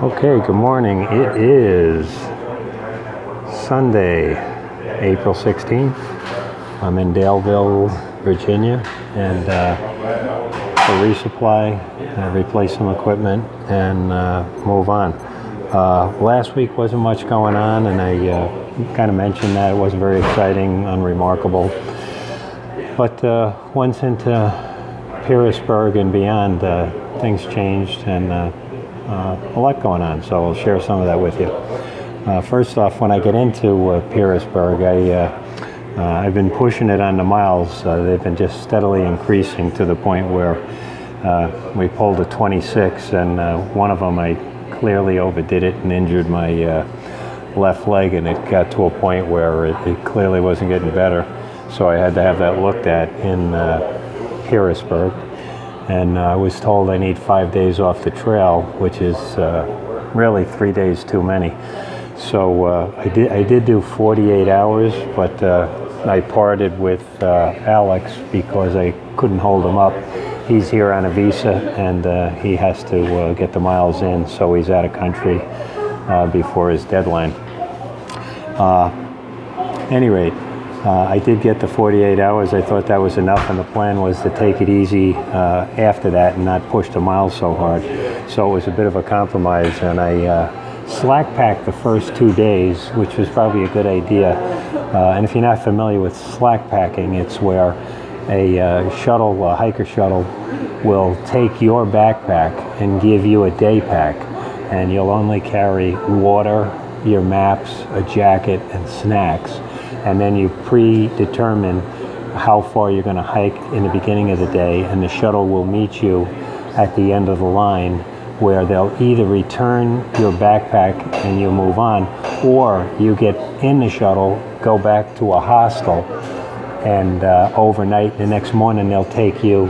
Okay, good morning. It is Sunday, April 16th. I'm in Daleville, Virginia, and to resupply, replace some equipment, and move on. Last week wasn't much going on, and I kind of mentioned that it wasn't very exciting, unremarkable. But once into Petersburg and beyond, things changed, and a lot going on, so I'll share some of that with you. First off, when I get into Petersburg, I've been pushing it on the miles. They've been just steadily increasing to the point where we pulled a 26, and one of them I clearly overdid it and injured my left leg, and it got to a point where it clearly wasn't getting better. So I had to have that looked at in Petersburg. And I was told I need 5 days off the trail, which is really 3 days too many. So I did do 48 hours, but I parted with Alex because I couldn't hold him up. He's here on a visa, and he has to get the miles in, so he's out of country before his deadline. Any rate, I did get the 48 hours. I thought that was enough, and the plan was to take it easy after that and not push the miles so hard. So it was a bit of a compromise, and I slack packed the first 2 days, which was probably a good idea. And if you're not familiar with slack packing, it's where a hiker shuttle, will take your backpack and give you a day pack, and you'll only carry water, your maps, a jacket, and snacks. And then you predetermine how far you're going to hike in the beginning of the day, and the shuttle will meet you at the end of the line, where they'll either return your backpack and you move on, or you get in the shuttle, go back to a hostel, and overnight. The next morning they'll take you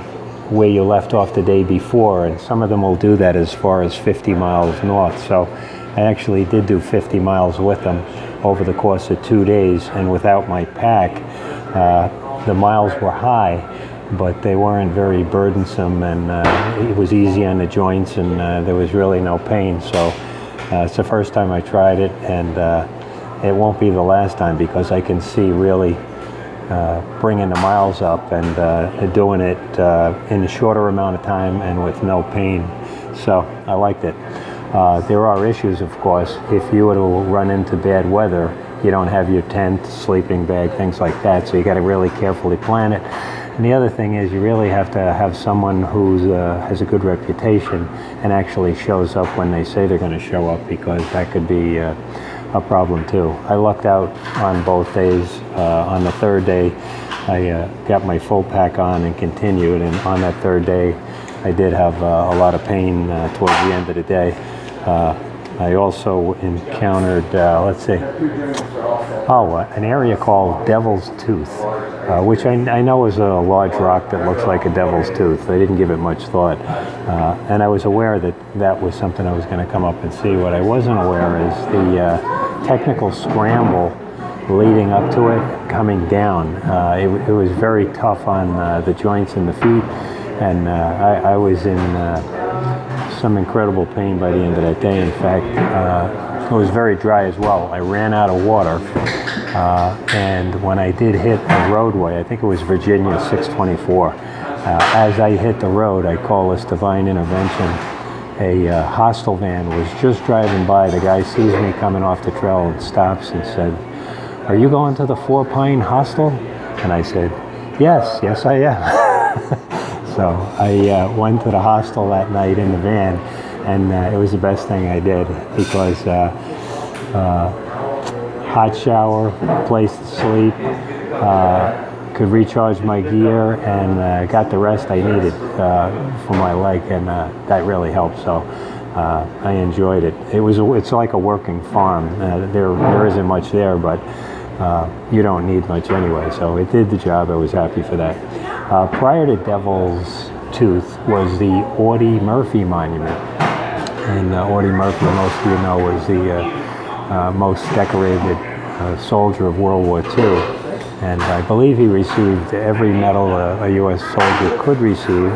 where you left off the day before, and some of them will do that as far as 50 miles north. So I actually did do 50 miles with them over the course of 2 days, and without my pack. The miles were high, but they weren't very burdensome, and it was easy on the joints, and there was really no pain. So it's the first time I tried it, and it won't be the last time, because I can see really bringing the miles up and doing it in a shorter amount of time and with no pain. So I liked it. There are issues, of course. If you were to run into bad weather, you don't have your tent, sleeping bag, things like that, so you got to really carefully plan it. And the other thing is, you really have to have someone who has a good reputation and actually shows up when they say they're going to show up, because that could be a problem too. I lucked out on both days. On the third day, I got my full pack on and continued, and on that third day, I did have a lot of pain towards the end of the day. I also encountered, an area called Devil's Tooth, which I know is a large rock that looks like a devil's tooth. I didn't give it much thought. And I was aware that that was something I was going to come up and see. What I wasn't aware is the technical scramble leading up to it, coming down. It was very tough on the joints and the feet, and I was in some incredible pain by the end of that day. In fact, it was very dry as well. I ran out of water, and when I did hit a roadway, I think it was Virginia 624, as I hit the road, I call this divine intervention. A hostel van was just driving by. The guy sees me coming off the trail and stops and said, "Are you going to the Four Pine Hostel?" And I said, yes I am." So I went to the hostel that night in the van, and it was the best thing I did, because hot shower, place to sleep, could recharge my gear, and got the rest I needed for my leg, and that really helped. So I enjoyed it. It's like a working farm. There isn't much there, but you don't need much anyway. So it did the job. I was happy for that. Prior to Devil's Tooth was the Audie Murphy Monument. And Audie Murphy, most of you know, was the most decorated soldier of World War II. And I believe he received every medal a U.S. soldier could receive.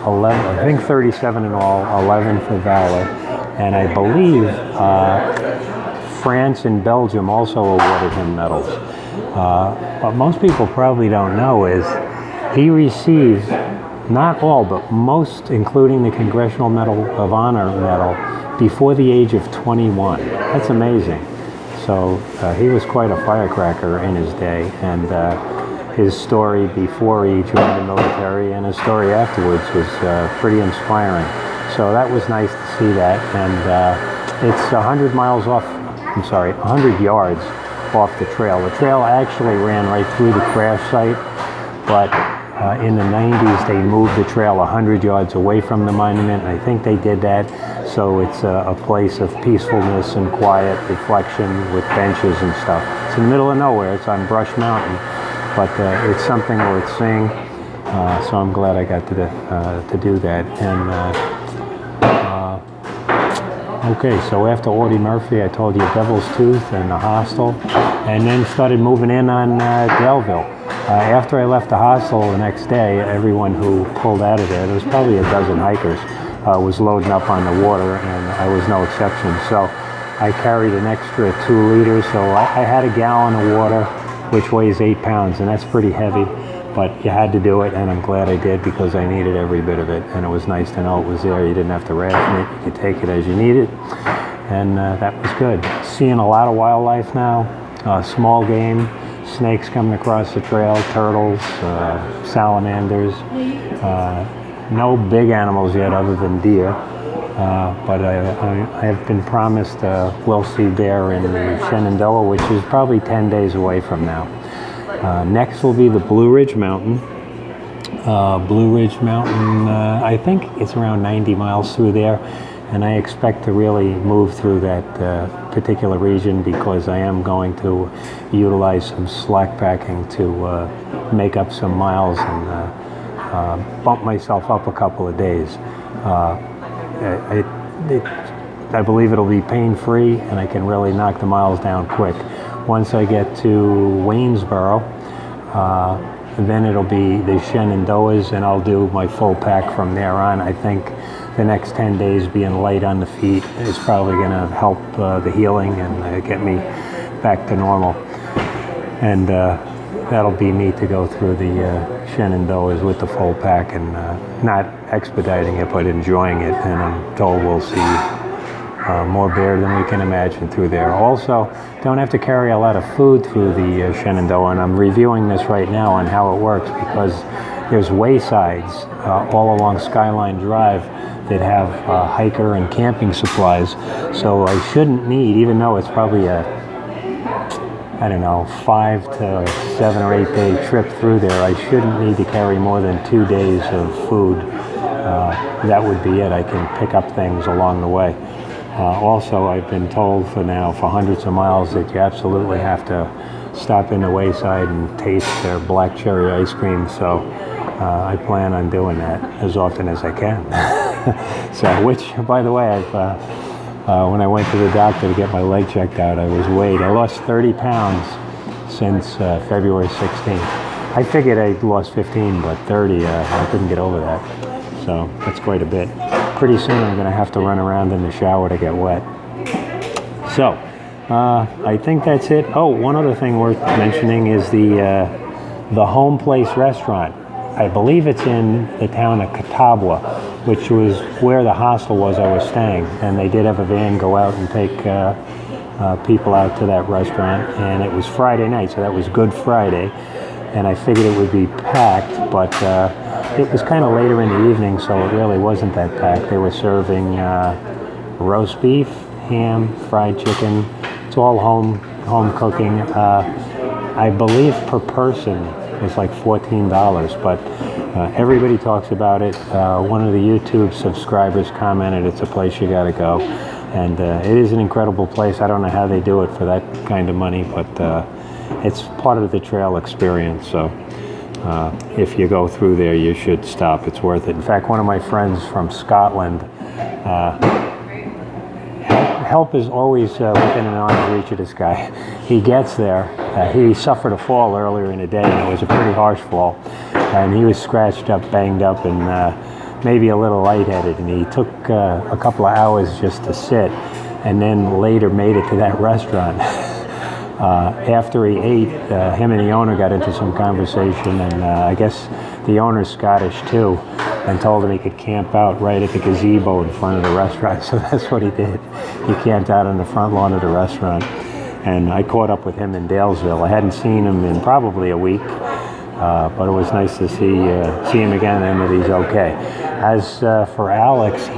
11, I think 37 in all, 11 for valor, And I believe France and Belgium also awarded him medals. What most people probably don't know is he received not all, but most, including the Congressional Medal of Honor medal, before the age of 21. That's amazing. So he was quite a firecracker in his day, and his story before he joined the military and his story afterwards was pretty inspiring. So that was nice to see that, and it's 100 yards off the trail. The trail actually ran right through the crash site, but in the 90s they moved the trail 100 yards away from the monument. I think they did that so it's a place of peacefulness and quiet reflection with benches and stuff. It's in the middle of nowhere. It's on Brush Mountain, but it's something worth seeing. So I'm glad I got to do that. And okay, so after Audie Murphy, I told you Devil's Tooth and the Hostel, and then started moving in on Daleville. After I left the hostel the next day, everyone who pulled out of there was probably a dozen hikers, was loading up on the water, and I was no exception. So I carried an extra 2 liters, so I had a gallon of water, which weighs 8 pounds, and that's pretty heavy, but you had to do it, and I'm glad I did because I needed every bit of it, and it was nice to know it was there. You didn't have to ration it, you could take it as you need it, and that was good. Seeing a lot of wildlife now, small game, snakes coming across the trail, turtles, salamanders, no big animals yet other than deer, but I have been promised we'll see bear in Shenandoah, which is probably 10 days away from now. Next will be the Blue Ridge Mountain. Blue Ridge Mountain, I think it's around 90 miles through there, and I expect to really move through that particular region because I am going to utilize some slack packing to make up some miles and bump myself up a couple of days. I believe it'll be pain-free, and I can really knock the miles down quick. Once I get to Waynesboro, then it'll be the Shenandoahs, and I'll do my full pack from there on. I think the next 10 days being light on the feet is probably going to help the healing and get me back to normal. And that'll be neat to go through the Shenandoahs with the full pack and not expediting it, but enjoying it. And I'm told we'll see more bear than we can imagine through there. Also, don't have to carry a lot of food through the Shenandoah, and I'm reviewing this right now on how it works because there's waysides all along Skyline Drive that have hiker and camping supplies. So I shouldn't need, even though it's probably a, I don't know, 5 to 7 or 8 day trip through there, I shouldn't need to carry more than 2 days of food. That would be it. I can pick up things along the way. Also, I've been told for hundreds of miles that you absolutely have to stop in the wayside and taste their black cherry ice cream. So I plan on doing that as often as I can. So, which, by the way, when I went to the doctor to get my leg checked out, I was weighed. I lost 30 pounds since February 16th. I figured I lost 15, but 30, I couldn't get over that. So that's quite a bit. Pretty soon I'm going to have to run around in the shower to get wet. So I think that's it. Oh, one other thing worth mentioning is the Home Place restaurant. I believe it's in the town of Catawba, which was where the hostel was I was staying. And they did have a van go out and take people out to that restaurant. And it was Friday night, so that was Good Friday. And I figured it would be packed, but it was kind of later in the evening, so it really wasn't that packed. They were serving roast beef, ham, fried chicken. It's all home cooking. I believe per person was like $14, but everybody talks about it. One of the YouTube subscribers commented it's a place you gotta go, and it is an incredible place. I don't know how they do it for that kind of money, but it's part of the trail experience. So if you go through there, you should stop. It's worth it. In fact, one of my friends from Scotland, help is always within an arm's reach of this guy. He gets there. He suffered a fall earlier in the day, and it was a pretty harsh fall. And he was scratched up, banged up, and maybe a little lightheaded, and he took a couple of hours just to sit, and then later made it to that restaurant. After he ate, him and the owner got into some conversation, and I guess the owner's Scottish too, and told him he could camp out right at the gazebo in front of the restaurant. So that's what he did. He camped out on the front lawn of the restaurant. And I caught up with him in Daleville. I hadn't seen him in probably a week, but it was nice to see him again and that he's okay. As for Alex,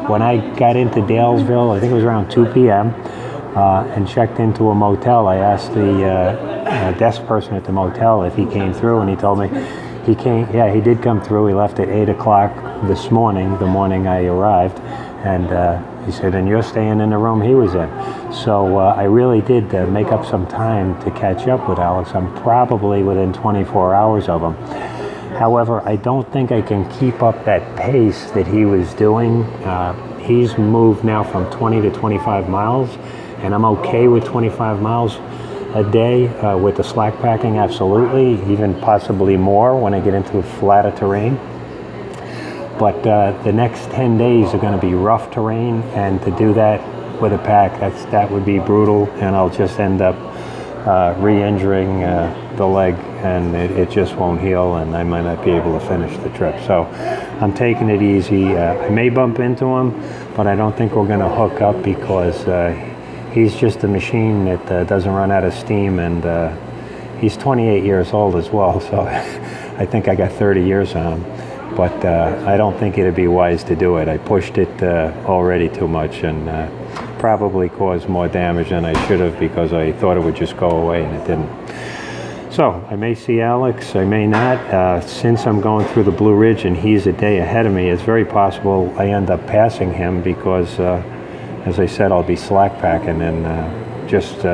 when I got into Daleville, I think it was around 2 p.m., and checked into a motel, I asked the desk person at the motel if he came through, and he told me he came. Yeah, he did come through. He left at 8 o'clock this morning, the morning I arrived, and he said, and you're staying in the room he was in. So I really did make up some time to catch up with Alex. I'm probably within 24 hours of him. However, I don't think I can keep up that pace that he was doing. He's moved now from 20 to 25 miles, and I'm okay with 25 miles a day with the slack packing, absolutely, even possibly more when I get into flatter terrain. But the next 10 days are going to be rough terrain, and to do that with a pack, that would be brutal, and I'll just end up re-injuring the leg, and it just won't heal, and I might not be able to finish the trip. So I'm taking it easy. I may bump into him, but I don't think we're going to hook up, because he's just a machine that doesn't run out of steam, and he's 28 years old as well, so I think I got 30 years on him. But I don't think it'd be wise to do it. I pushed it already too much, and probably caused more damage than I should have, because I thought it would just go away, and it didn't. So I may see Alex, I may not. Since I'm going through the Blue Ridge and he's a day ahead of me, it's very possible I end up passing him, because as I said, I'll be slack packing and just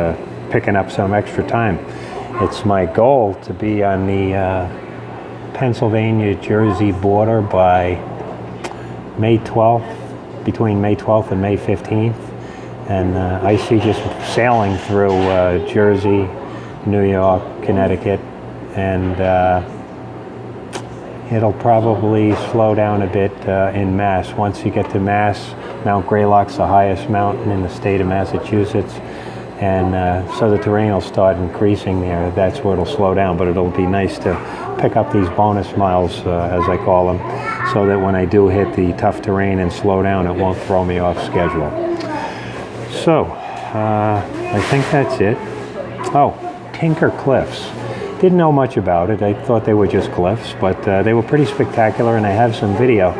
picking up some extra time. It's my goal to be on the Pennsylvania-Jersey border by May 12th, between May 12th and May 15th. And I see just sailing through Jersey, New York, Connecticut, and it'll probably slow down a bit in Mass. Once you get to Mass, Mount Greylock's the highest mountain in the state of Massachusetts, and so the terrain will start increasing there. That's where it'll slow down, but it'll be nice to pick up these bonus miles, as I call them, so that when I do hit the tough terrain and slow down, it won't throw me off schedule. So, I think that's it. Oh, Tinker Cliffs. Didn't know much about it. I thought they were just cliffs, but they were pretty spectacular, and I have some video.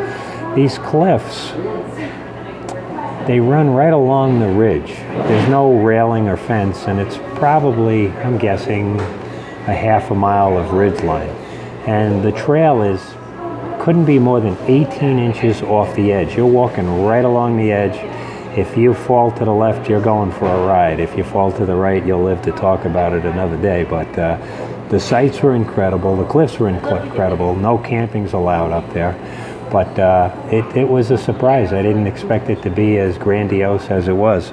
These cliffs, they run right along the ridge. There's no railing or fence, and it's probably, I'm guessing, a half a mile of ridge line. And the trail couldn't be more than 18 inches off the edge. You're walking right along the edge. If you fall to the left, you're going for a ride. If you fall to the right, you'll live to talk about it another day. But the sights were incredible. The cliffs were incredible. No camping's allowed up there. But it was a surprise. I didn't expect it to be as grandiose as it was.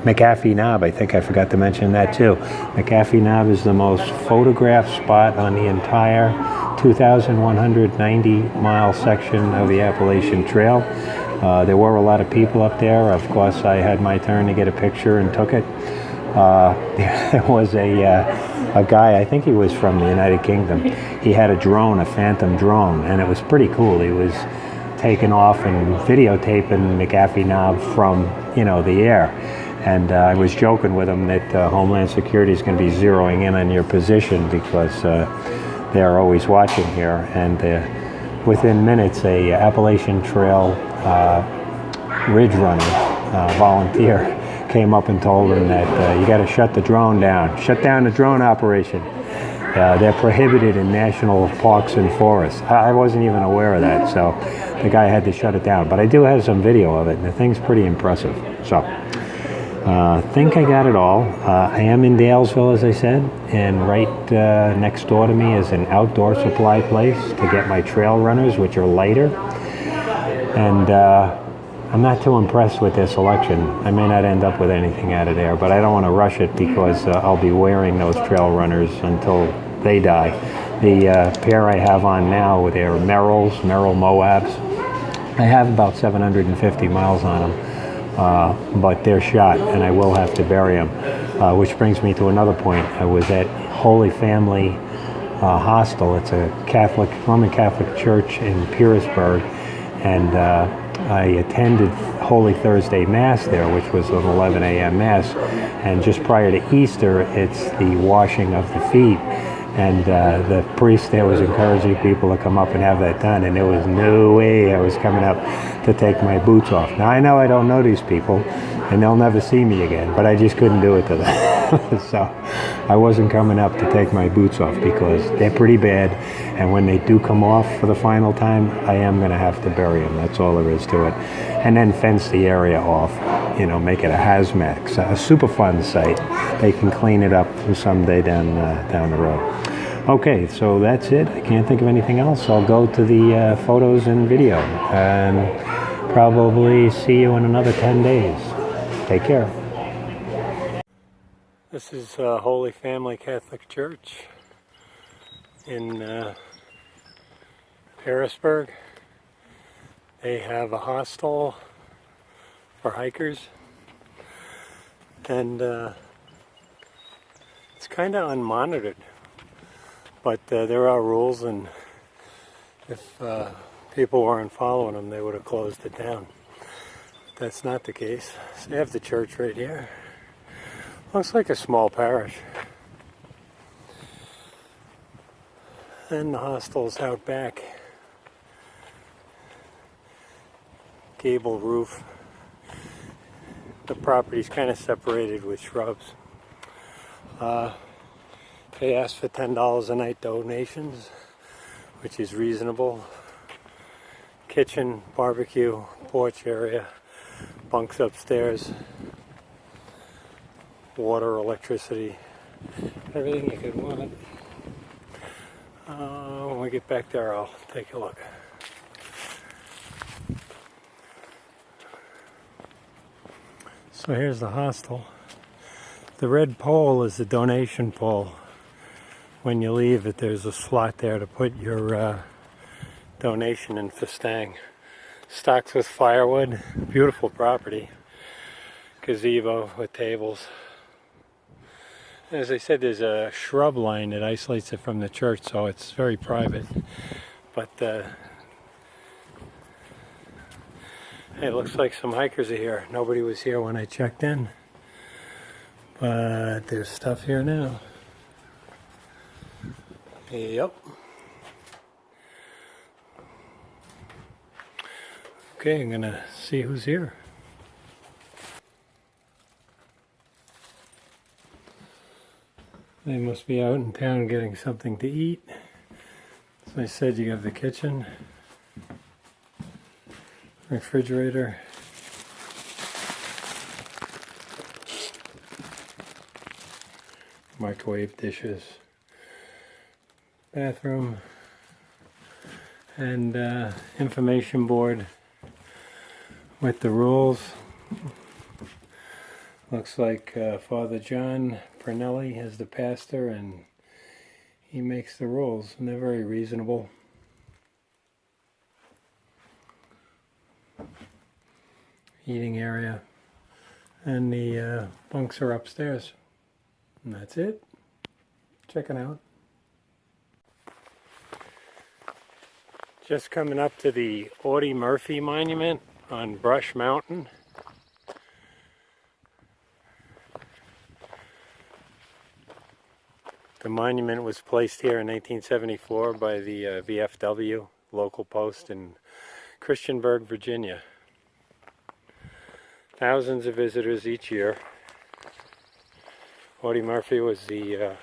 McAfee Knob, I think I forgot to mention that too. McAfee Knob is the most photographed spot on the entire 2,190-mile section of the Appalachian Trail. There were a lot of people up there. Of course, I had my turn to get a picture and took it. There was a guy, I think he was from the United Kingdom. He had a drone, a Phantom drone, and it was pretty cool. He was taking off and videotaping McAfee Knob from, the air. And I was joking with him that Homeland Security is going to be zeroing in on your position, because they're always watching here. And within minutes, a Appalachian Trail ridge runner, volunteer, came up and told him that you got to shut the drone down. Shut down the drone operation. They're prohibited in national parks and forests. I wasn't even aware of that, so the guy had to shut it down. But I do have some video of it, and the thing's pretty impressive. So, think I got it all. I am in Daleville, as I said, and right next door to me is an outdoor supply place to get my trail runners, which are lighter. And I'm not too impressed with their selection. I may not end up with anything out of there, but I don't want to rush it, because I'll be wearing those trail runners until they die. The pair I have on now, they're Merrill Moabs. I have about 750 miles on them, but they're shot, and I will have to bury them. Which brings me to another point. I was at Holy Family Hostel. It's a Roman Catholic church in Petersburg, and I attended Holy Thursday Mass there, which was an 11 a.m. Mass, and just prior to Easter, it's the washing of the feet. And the priest there was encouraging people to come up and have that done, and there was no way I was coming up to take my boots off. Now, I know I don't know these people, and they'll never see me again, but I just couldn't do it to them. So I wasn't coming up to take my boots off because they're pretty bad, and when they do come off for the final time, I am going to have to bury them. That's all there is to it. And then fence the area off, you know, make it a hazmat, a super fun site. They can clean it up for someday down the road. Okay, so that's it. I can't think of anything else. I'll go to the photos and video, and probably see you in another 10 days. Take care. This is Holy Family Catholic Church in Harrisburg. They have a hostel for hikers, and it's kind of unmonitored, but there are rules, and if people weren't following them, they would have closed it down. But that's not the case. So they have the church right here. Looks like a small parish. And the hostel's out back. Gable roof. The property's kind of separated with shrubs. They asked for $10 a night donations, which is reasonable. Kitchen, barbecue, porch area, bunks upstairs, water, electricity, everything you could want. When we get back there, I'll take a look. So here's the hostel. The red pole is the donation pole. When you leave it, there's a slot there to put your donation in for staying. Stocks with firewood, beautiful property. Gazebo with tables. As I said, there's a shrub line that isolates it from the church, so it's very private. But it looks like some hikers are here. Nobody was here when I checked in, but there's stuff here now. Yep. Okay, I'm gonna see who's here. They must be out in town getting something to eat. As I said, you have the kitchen, refrigerator, microwave dishes, bathroom, and information board with the rules. Looks like Father John Pernelli is the pastor, and he makes the rules, and they're very reasonable. Eating area, and the bunks are upstairs, and that's it. Check it out. Just coming up to the Audie Murphy Monument on Brush Mountain. The monument was placed here in 1974 by the VFW local post in Christiansburg, Virginia. Thousands of visitors each year. Audie Murphy was the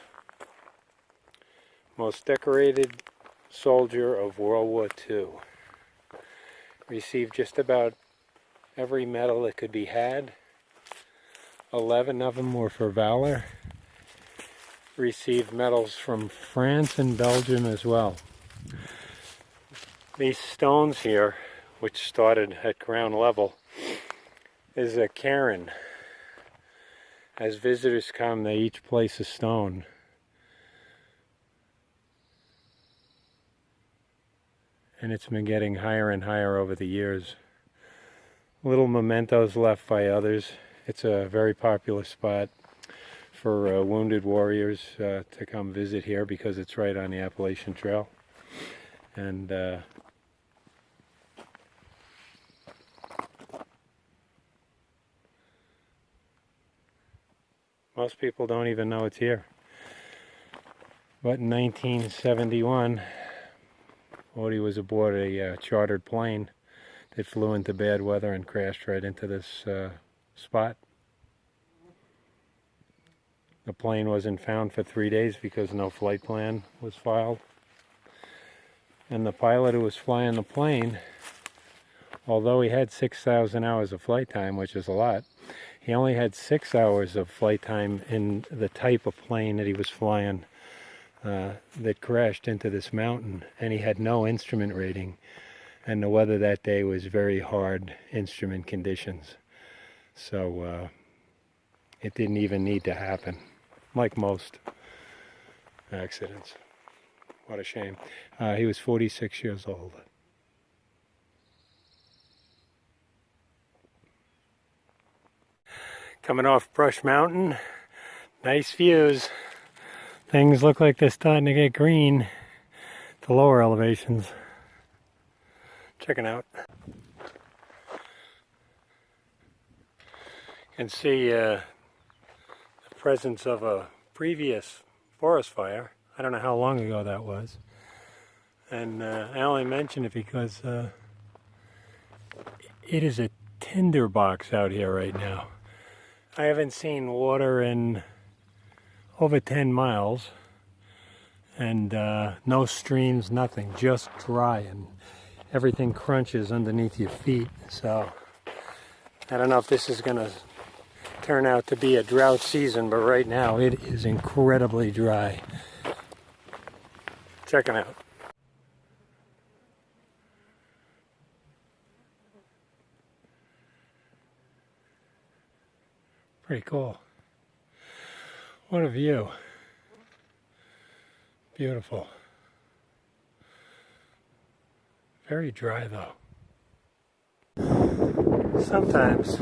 most decorated soldier of World War II. Received just about every medal that could be had. 11 of them were for valor. Received medals from France and Belgium as well. These stones here, which started at ground level, is a cairn. As visitors come, they each place a stone. and it's been getting higher and higher over the years. Little mementos left by others. It's a very popular spot for wounded warriors to come visit here because it's right on the Appalachian Trail. And most people don't even know it's here. But in 1971, Audie was aboard a chartered plane that flew into bad weather and crashed right into this spot. The plane wasn't found for 3 days because no flight plan was filed. And the pilot who was flying the plane, although he had 6,000 hours of flight time, which is a lot, he only had 6 hours of flight time in the type of plane that he was flying that crashed into this mountain, and he had no instrument rating, and the weather that day was very hard instrument conditions, so it didn't even need to happen, like most accidents. What a shame. He was 46 years old. Coming off Brush Mountain, nice views. Things look like they're starting to get green at the lower elevations. Checking out. You can see the presence of a previous forest fire. I don't know how long ago that was. And I only mention it because it is a tinderbox out here right now. I haven't seen water in over 10 miles, and no streams, nothing, just dry, and everything crunches underneath your feet. So I don't know if this is going to turn out to be a drought season, but right now it is incredibly dry. Check it out. Pretty cool. What a view. Beautiful. Very dry though. Sometimes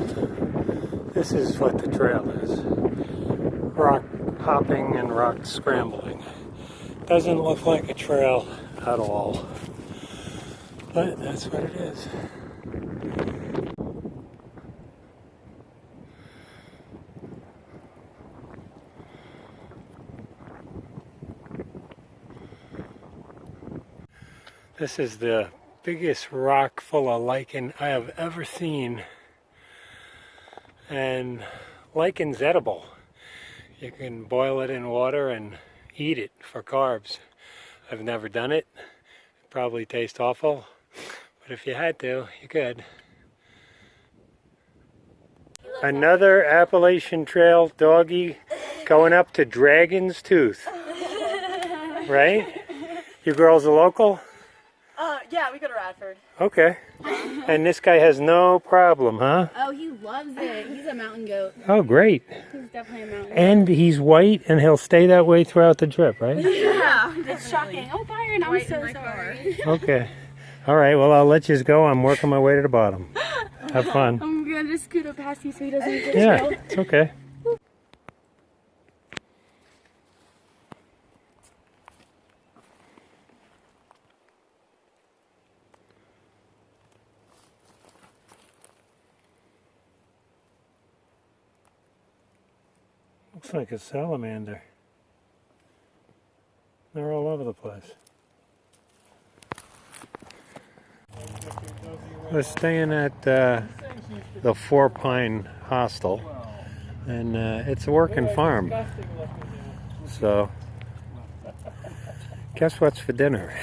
this is what the trail is. Rock hopping and rock scrambling. Doesn't look like a trail at all, but that's what it is. This is the biggest rock full of lichen I have ever seen. And lichen's edible. You can boil it in water and eat it for carbs. I've never done it. It probably tastes awful. But if you had to, you could. Another Appalachian Trail doggy going up to Dragon's Tooth. Right? You girls are local? Yeah, we go to Radford. Okay. And this guy has no problem, huh? Oh, he loves it. He's a mountain goat. Oh, great. He's definitely a mountain goat. And he's white, and he'll stay that way throughout the trip, right? Yeah, it's shocking. Oh, Byron, I'm so sorry. Okay. All right, well, I'll let you go. I'm working my way to the bottom. Have fun. I'm going to scoot up past you so he doesn't get Yeah, killed. it's okay. Looks like a salamander. They're all over the place. We're staying at the Four Pine Hostel, and it's a working farm. So, guess what's for dinner?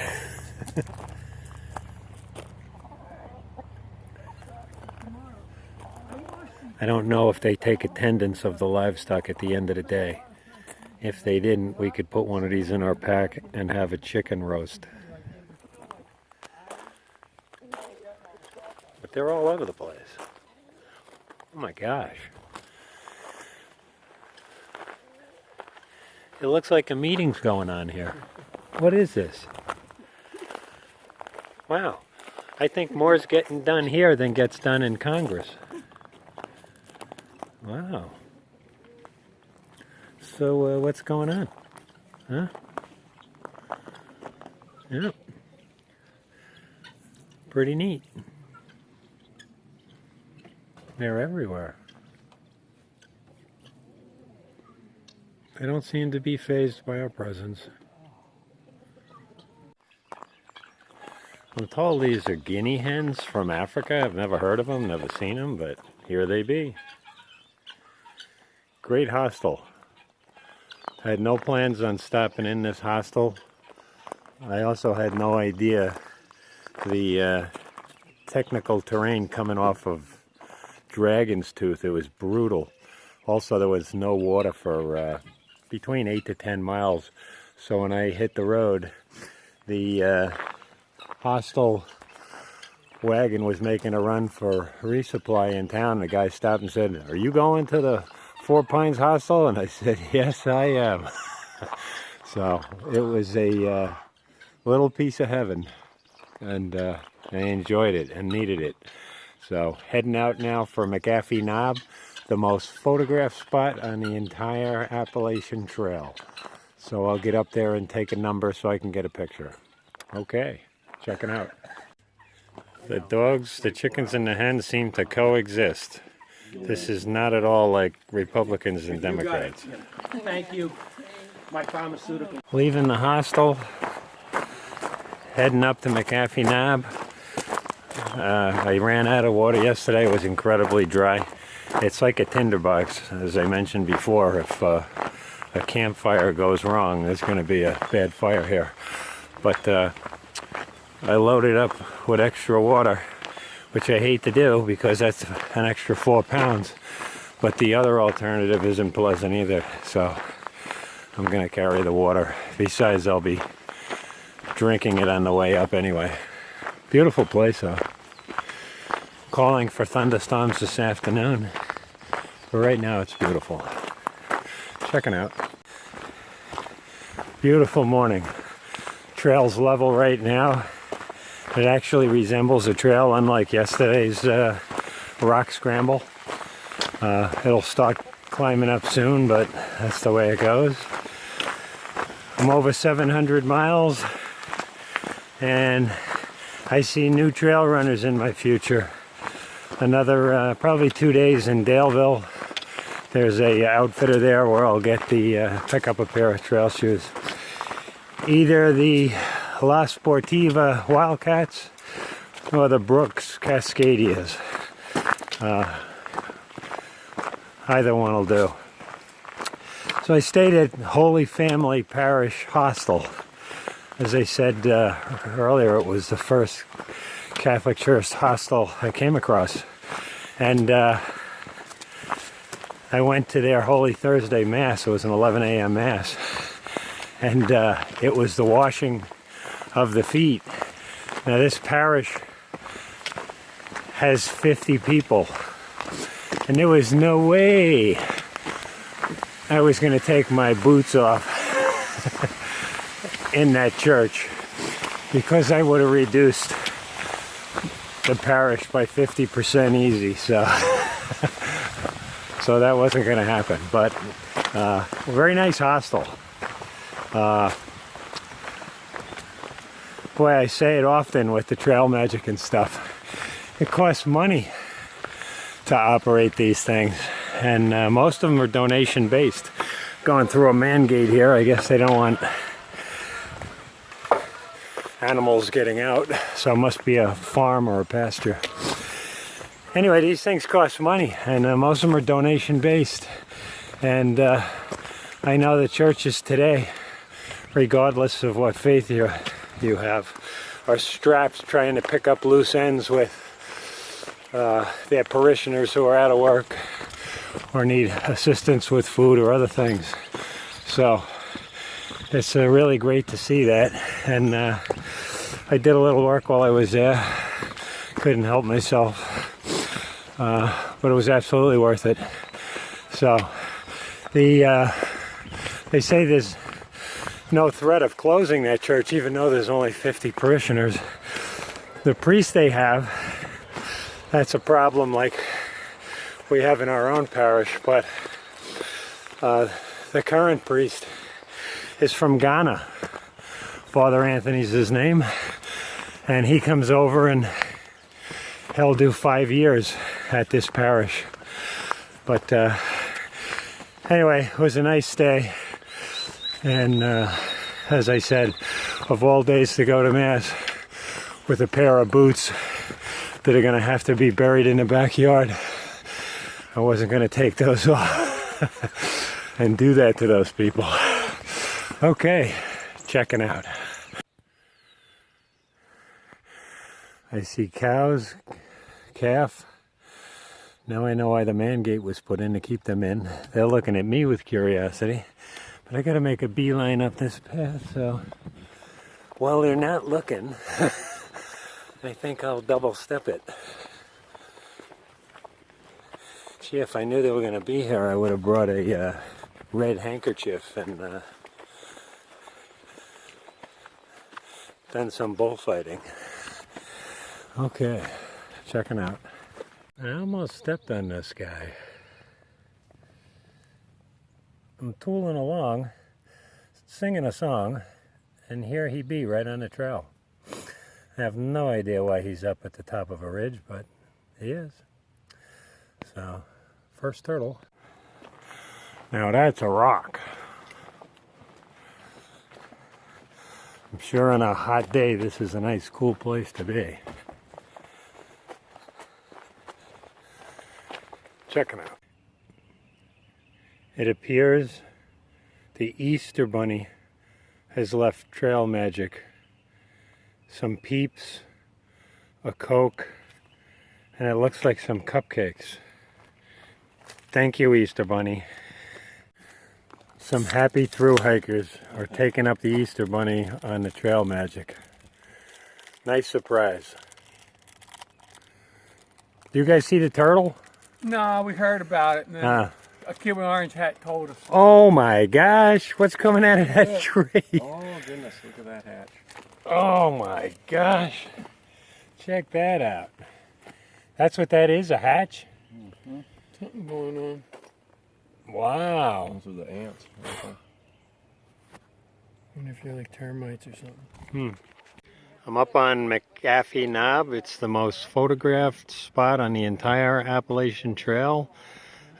I don't know if they take attendance of the livestock at the end of the day. If they didn't, we could put one of these in our pack and have a chicken roast. But they're all over the place. Oh my gosh. It looks like a meeting's going on here. What is this? Wow. I think more's getting done here than gets done in Congress. Wow. So what's going on? Huh? Yep. Pretty neat. They're everywhere. They don't seem to be fazed by our presence. I'm told these are guinea hens from Africa. I've never heard of them, never seen them, but here they be. Great hostel. I had no plans on stopping in this hostel. I also had no idea the technical terrain coming off of Dragon's Tooth. It was brutal. Also, there was no water for between 8 to 10 miles. So when I hit the road, the hostel wagon was making a run for resupply in town. The guy stopped and said, "Are you going to the Four Pines Hostel?" And I said, "Yes, I am." So it was a little piece of heaven, and I enjoyed it and needed it. So heading out now for McAfee Knob, the most photographed spot on the entire Appalachian Trail. So I'll get up there and take a number so I can get a picture. Okay, check it out. The dogs, the chickens, and the hens seem to coexist. This is not at all like Republicans and Democrats. Thank you. My pharmaceutical. Leaving the hostel, heading up to McAfee Knob. I ran out of water yesterday. It was incredibly dry. It's like a tinderbox, as I mentioned before. If a campfire goes wrong, there's going to be a bad fire here. But I loaded up with extra water, which I hate to do because that's an extra 4 pounds. But the other alternative isn't pleasant either, so I'm going to carry the water. Besides, I'll be drinking it on the way up anyway. Beautiful place, though. Calling for thunderstorms this afternoon, but right now it's beautiful. Checking out. Beautiful morning. Trail's level right now. It actually resembles a trail, unlike yesterday's rock scramble. It'll start climbing up soon, but that's the way it goes. I'm over 700 miles, and I see new trail runners in my future. Another probably 2 days in Daleville. There's a outfitter there where I'll get pick up a pair of trail shoes. Either the La Sportiva Wildcats or the Brooks Cascadias. Either one will do. So I stayed at Holy Family Parish Hostel. As I said earlier, it was the first Catholic Church hostel I came across. And I went to their Holy Thursday Mass. It was an 11 a.m. Mass. And it was the washing of the feet. Now this parish has 50 people. And there was no way I was going to take my boots off in that church, because I would have reduced the parish by 50% easy. So that wasn't going to happen. But a very nice hostel. Boy, I say it often with the trail magic and stuff. It costs money to operate these things, and most of them are donation based. Going through a man gate here, I guess they don't want animals getting out, so it must be a farm or a pasture. Anyway, these things cost money, and most of them are donation based. And I know the churches today, regardless of what faith you have, are strapped trying to pick up loose ends with their parishioners who are out of work or need assistance with food or other things. So it's really great to see that. And I did a little work while I was there. Couldn't help myself. But it was absolutely worth it. So they say there's no threat of closing that church, even though there's only 50 parishioners. The priest they have, that's a problem like we have in our own parish, but the current priest is from Ghana. Father Anthony's his name, and he comes over and he'll do 5 years at this parish. But anyway, it was a nice stay, and as I said, of all days to go to Mass with a pair of boots that are going to have to be buried in the backyard, I wasn't going to take those off and do that to those people. Okay, checking out. I see cows, calf. Now I know why the man gate was put in, to keep them in. They're looking at me with curiosity, but I gotta make a beeline up this path, so while they're not looking, I think I'll double step it. Gee, if I knew they were gonna be here, I would have brought a red handkerchief and done some bullfighting. Okay, checking out. I almost stepped on this guy. I'm tooling along, singing a song, and here he be right on the trail. I have no idea why he's up at the top of a ridge, but he is. So, first turtle. Now that's a rock. I'm sure on a hot day this is a nice cool place to be. Check them out. It appears the Easter Bunny has left trail magic. Some peeps, a Coke, and it looks like some cupcakes. Thank you, Easter Bunny. Some happy thru hikers are taking up the Easter Bunny on the trail magic. Nice surprise. Do you guys see the turtle? No, we heard about it, and then a kid with an orange hat told us. Oh my gosh, what's coming out of that tree? Oh goodness, look at that hatch. Oh my gosh. Check that out. That's what that is, a hatch? Mm-hmm. Something going on. Wow. Those are the ants. I wonder if you're like termites or something. I'm up on McAfee Knob. It's the most photographed spot on the entire Appalachian Trail,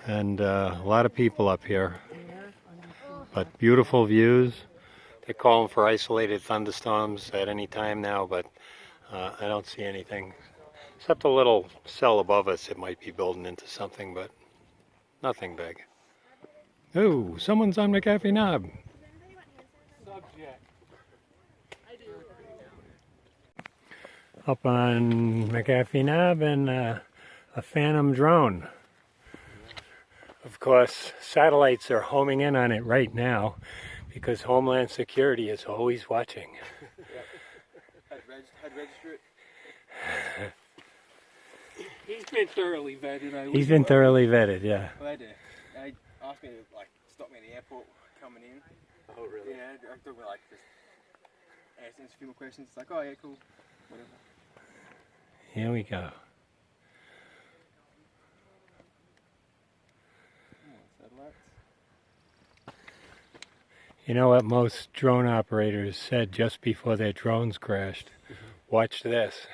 and a lot of people up here. But beautiful views. They call them for isolated thunderstorms at any time now, but I don't see anything. Except a little cell above us, it might be building into something, but nothing big. Oh, someone's on McAfee Knob. Up on McAfee Knob and a Phantom drone. Of course, satellites are homing in on it right now because Homeland Security is always watching. I'd register it. He's been thoroughly vetted. He's been thoroughly vetted, yeah. Well, they asked me to stop me at the airport coming in. Oh really? Yeah, I took me just asking us a few more questions. It's like, oh yeah, cool, whatever. Here we go. Satellites. You know what most drone operators said just before their drones crashed? Watch this.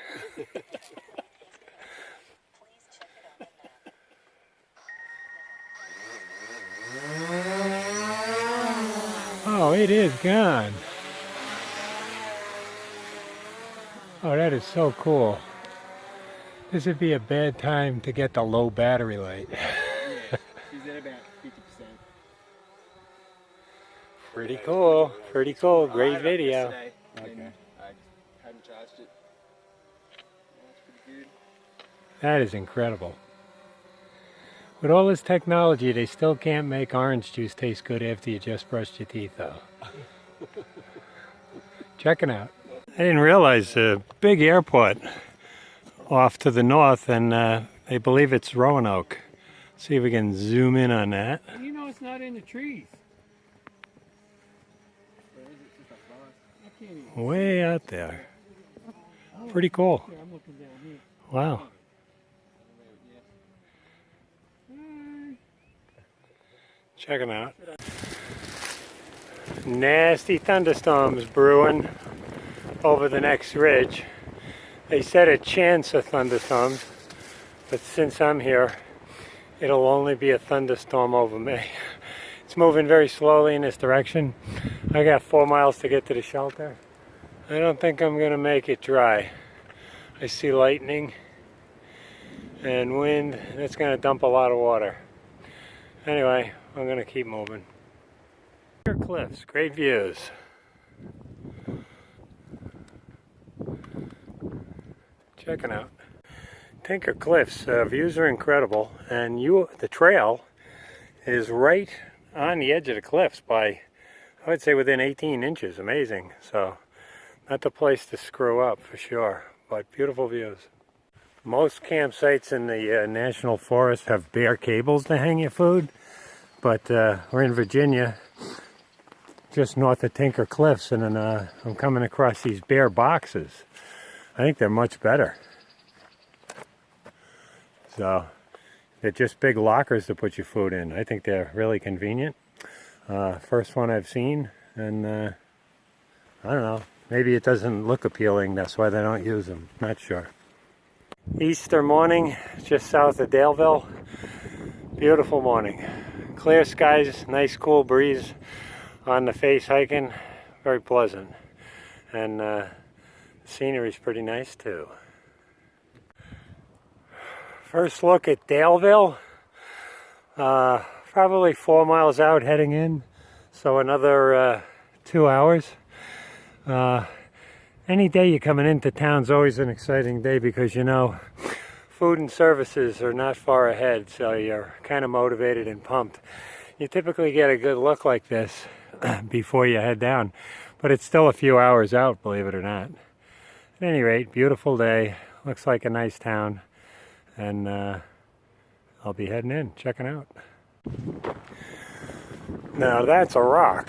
Oh, it is gone. Oh, that is so cool. This would be a bad time to get the low battery light. She's at about 50%. Pretty cool. Pretty cool. Great video. Okay. I just hadn't charged it. That's pretty good. That is incredible. With all this technology, they still can't make orange juice taste good after you just brushed your teeth, though. Checking out. I didn't realize a big airport off to the north, and they believe it's Roanoke. See if we can zoom in on that. You know it's not in the trees. I can't even. Way out there. Oh, Pretty cool. Wow. Check them out. Nasty thunderstorms brewing over the next ridge. They said a chance of thunderstorms, but since I'm here, it'll only be a thunderstorm over me. It's moving very slowly in this direction. I got 4 miles to get to the shelter. I don't think I'm gonna make it dry. I see lightning and wind, and it's gonna dump a lot of water. Anyway, I'm gonna keep moving. Cliffs, great views. Checking out Tinker Cliffs. Views are incredible, and the trail is right on the edge of the cliffs by, I would say, within 18 inches. Amazing. So, not the place to screw up for sure, but beautiful views. Most campsites in the National Forest have bare cables to hang your food, but we're in Virginia, just north of Tinker Cliffs, and then, I'm coming across these bare boxes. I think they're much better. So, they're just big lockers to put your food in. I think they're really convenient. First one I've seen, and I don't know, maybe it doesn't look appealing, that's why they don't use them, not sure. Easter morning, just south of Daleville. Beautiful morning. Clear skies, nice cool breeze on the face hiking, very pleasant. And the scenery's pretty nice too. First look at Daleville. Probably 4 miles out heading in, so another 2 hours. Any day you're coming into town's always an exciting day because, you know, food and services are not far ahead, so you're kind of motivated and pumped. You typically get a good look like this before you head down, but it's still a few hours out, believe it or not. At any rate, beautiful day, looks like a nice town, and I'll be heading in, checking out. Now that's a rock.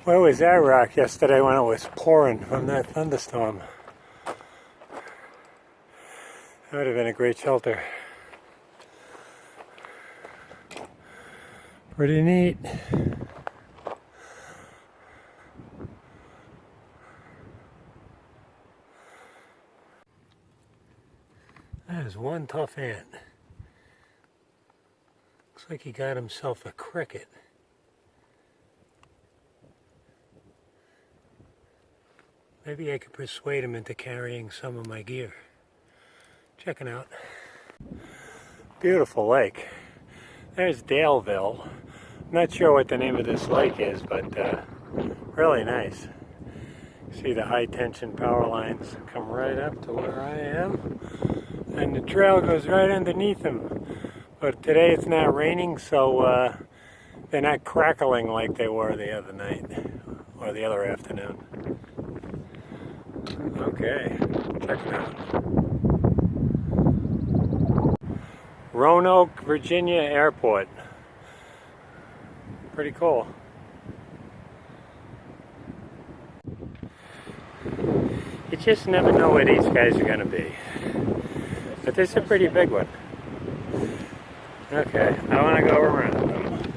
Where was that rock yesterday when it was pouring from that thunderstorm? That would have been a great shelter. Pretty neat. That is one tough ant. Looks like he got himself a cricket. Maybe I could persuade him into carrying some of my gear. Checking out. Beautiful lake. There's Daleville. Not sure what the name of this lake is, but really nice. See the high tension power lines come right up to where I am. And the trail goes right underneath them. But today it's not raining, so they're not crackling like they were the other night or the other afternoon. Okay, check it out. Roanoke, Virginia Airport. Pretty cool. You just never know where these guys are going to be. But this is a pretty big one. Okay, I want to go around them.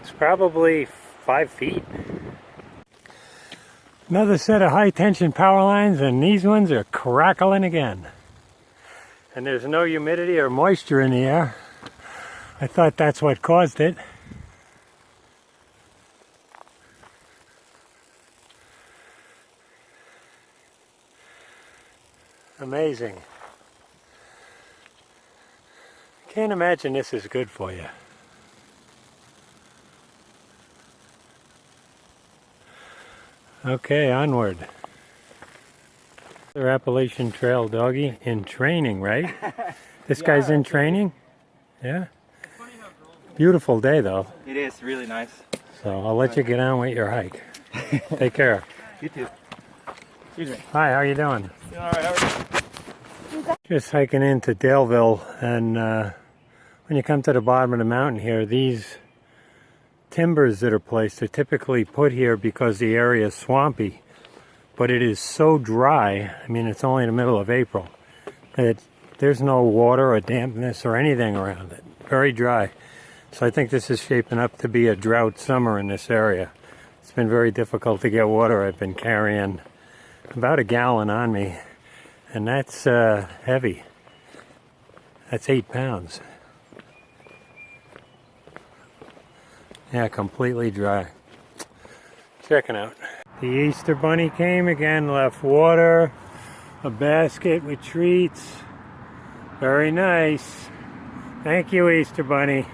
It's probably 5 feet. Another set of high tension power lines, and these ones are crackling again. And there's no humidity or moisture in the air. I thought that's what caused it. Amazing. Can't imagine this is good for you. Okay, onward. The Appalachian Trail doggy in training, right? This guy's in training? Yeah? Beautiful day though. It is really nice. So I'll let you get on with your hike. Take care. You too. Excuse me. Hi, how you doing? All right, how are you? Just hiking into Daleville, and when you come to the bottom of the mountain here, these timbers that are placed are typically put here because the area is swampy, but it is so dry, I mean it's only in the middle of April, that there's no water or dampness or anything around it. Very dry. So I think this is shaping up to be a drought summer in this area. It's been very difficult to get water. I've been carrying about a gallon on me, and that's heavy. That's 8 pounds. Yeah, completely dry. Checking out. The Easter Bunny came again, left water, a basket with treats. Very nice. Thank you, Easter Bunny.